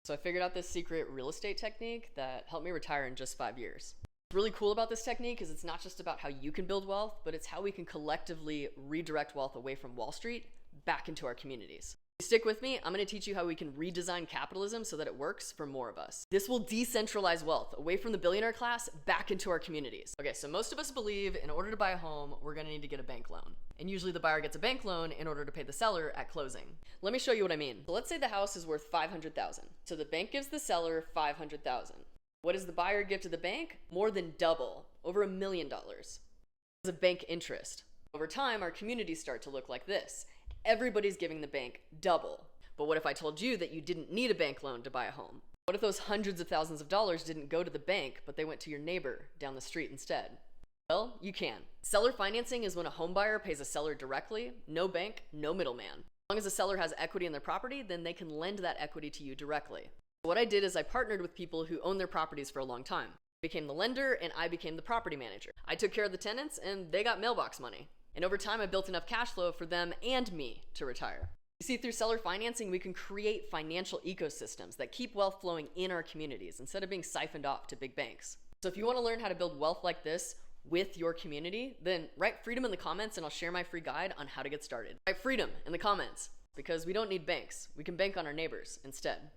So I figured out this secret real estate technique that helped me retire in just 5 years. What's really cool about this technique is it's not just about how you can build wealth, but it's how we can collectively redirect wealth away from Wall Street back into our communities. Stick with me, I'm going to teach you how we can redesign capitalism so that it works for more of us. This will decentralize wealth away from the billionaire class back into our communities. Okay, so most of us believe in order to buy a home, we're going to need to get a bank loan. And usually the buyer gets a bank loan in order to pay the seller at closing. Let me show you what I mean. So let's say the house is worth $500,000. So the bank gives the seller $500,000. What does the buyer give to the bank? More than double, over $1 million. It's a bank interest. Over time, our communities start to look like this. Everybody's giving the bank double. But what if I told you that you didn't need a bank loan to buy a home? What if those hundreds of thousands of dollars didn't go to the bank, but they went to your neighbor down the street instead? Well, you can. Seller financing is when a home buyer pays a seller directly, no bank, no middleman. As long as the seller has equity in their property, then they can lend that equity to you directly. What I did is I partnered with people who own their properties for a long time. I became the lender and I became the property manager. I took care of the tenants and they got mailbox money. And over time, I built enough cash flow for them and me to retire. You see, through seller financing, we can create financial ecosystems that keep wealth flowing in our communities instead of being siphoned off to big banks. So if you want to learn how to build wealth like this with your community, then write freedom in the comments and I'll share my free guide on how to get started. Write freedom in the comments because we don't need banks. We can bank on our neighbors instead.